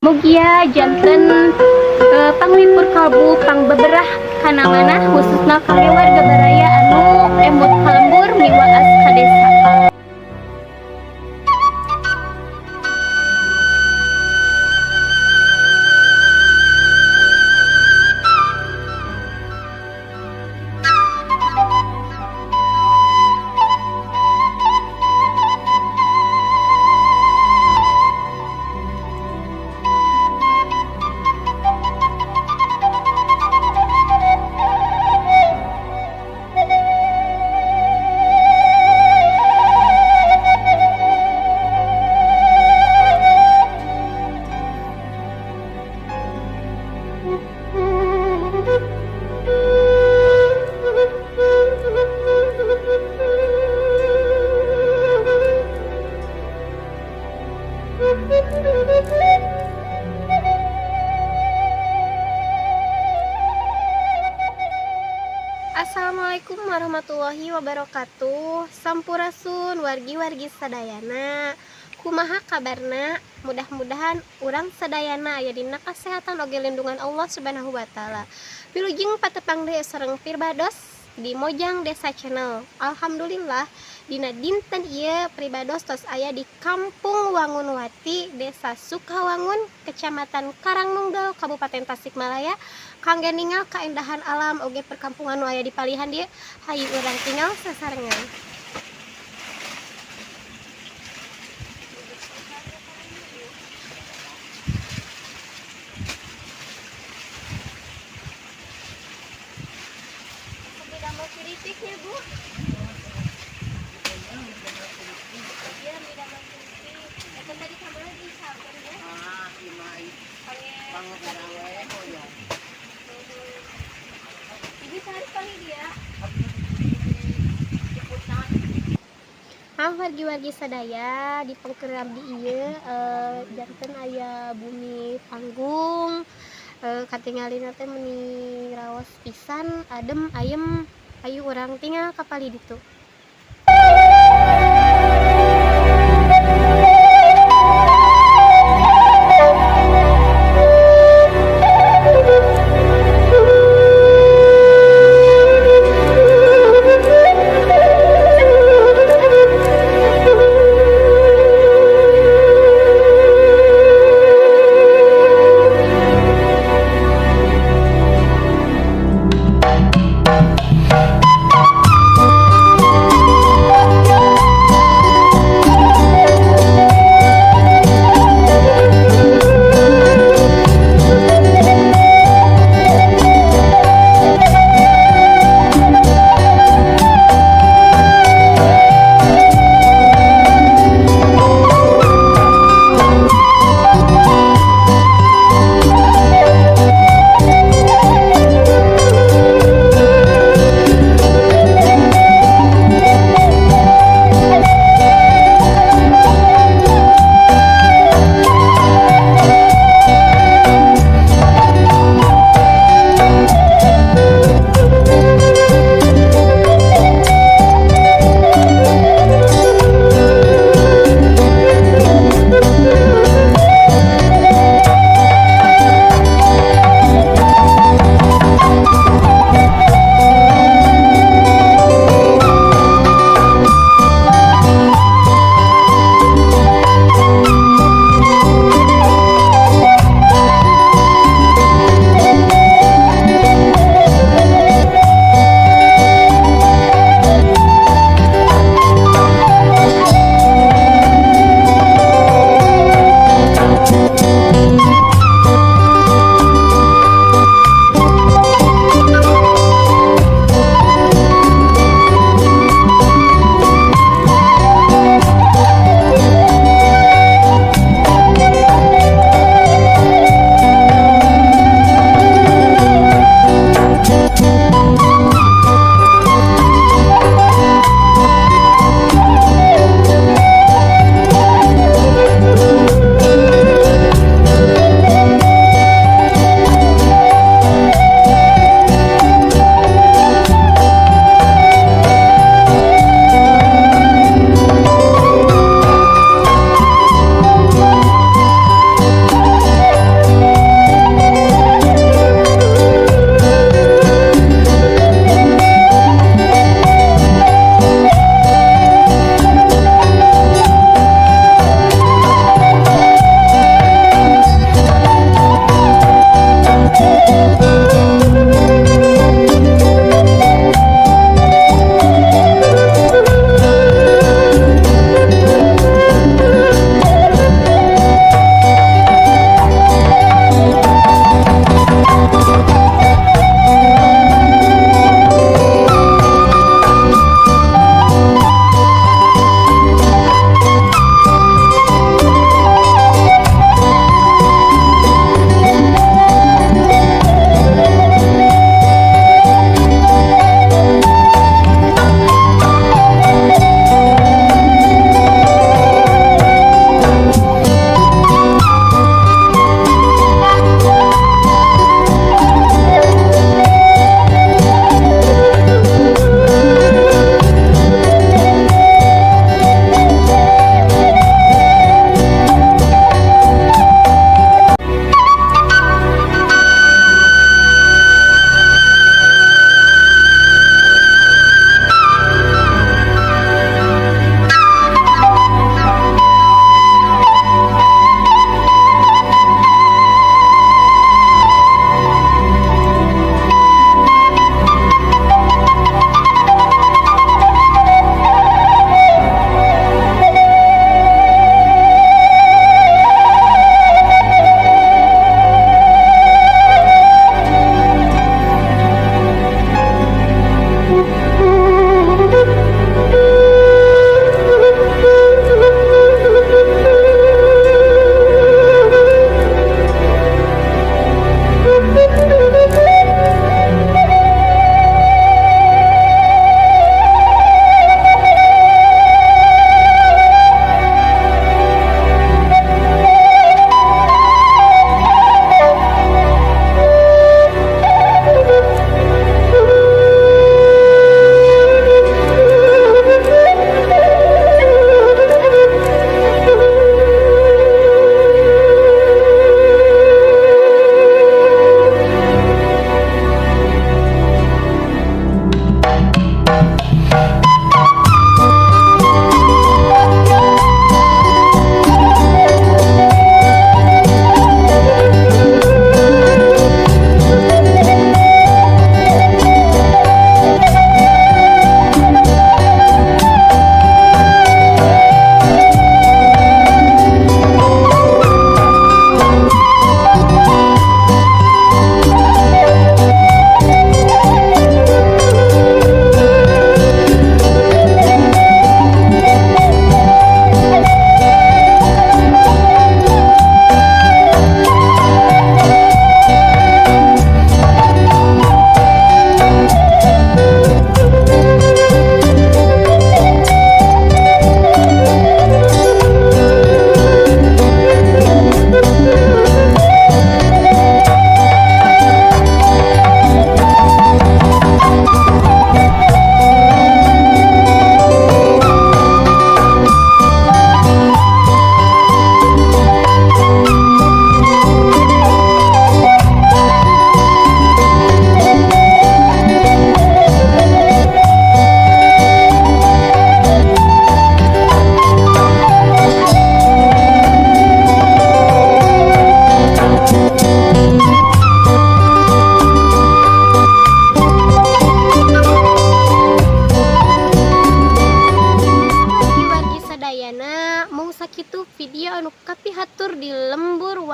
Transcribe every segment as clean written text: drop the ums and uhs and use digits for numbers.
Mugia janten panglipur kalbu pang beberah kana mana khususna kangge warga baraya anu emut kalembur miwaas ka desa. Assalamualaikum warahmatullahi wabarakatuh. Sampurasun wargi-wargi sadayana. Kumaha kabarna? Mudah-mudahan urang sadayana aya dina kasehatan oge lindungan Allah Subhanahu wa taala. Wilujeng patepang deui sareng Pirbados di Mojang Desa Channel. Alhamdulillah dina dinten ieu Pirbados tos aya di Kampung Wangunwati, Desa Sukawangun, Kecamatan Karangnunggal, Kabupaten Tasikmalaya. Kangge ningal kaendahan alam oge perkampungan nu aya di palihan dieu. Hayu urang tinggal sasarengan. Kritiknya Bu. Iya, beda macam kritik. Eta tadi tambah lagi sabar ya. Imai. Pangutarawe oh ya. Ini sehari kali dia. Wargi-wargi sadaya di pengkeram di ieu janten aya bumi panggung. Katingalina teh meuni raos pisan, adem, ayem. Ayu urang tinggal kapali ditu.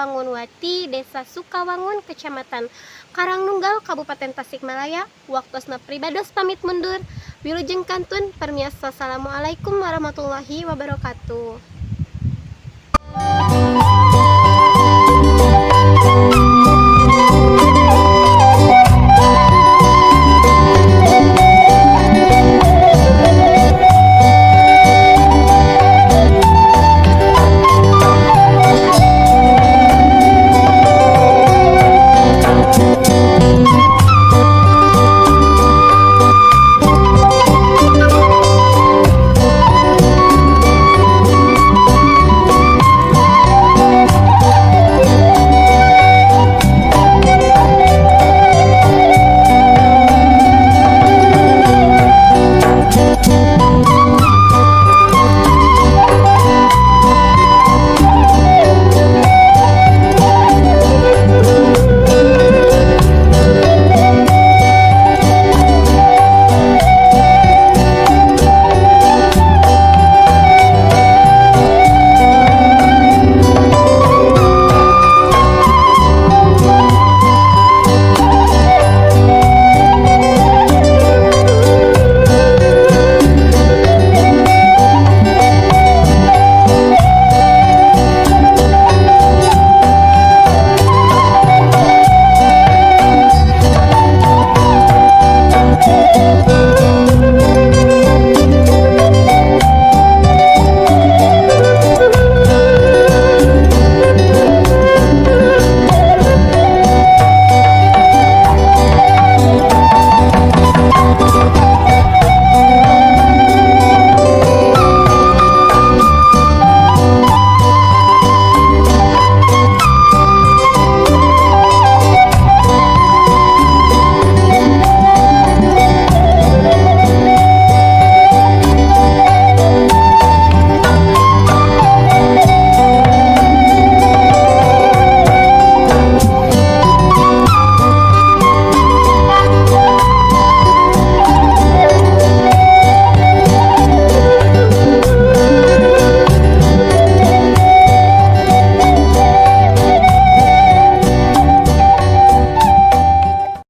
Wangunwati, Desa Sukawangun, Kecamatan Karangnunggal, Kabupaten Tasikmalaya. Waktosna pribados pamit mundur. Wilujeng kantun permiasa. Assalamualaikum warahmatullahi wabarakatuh.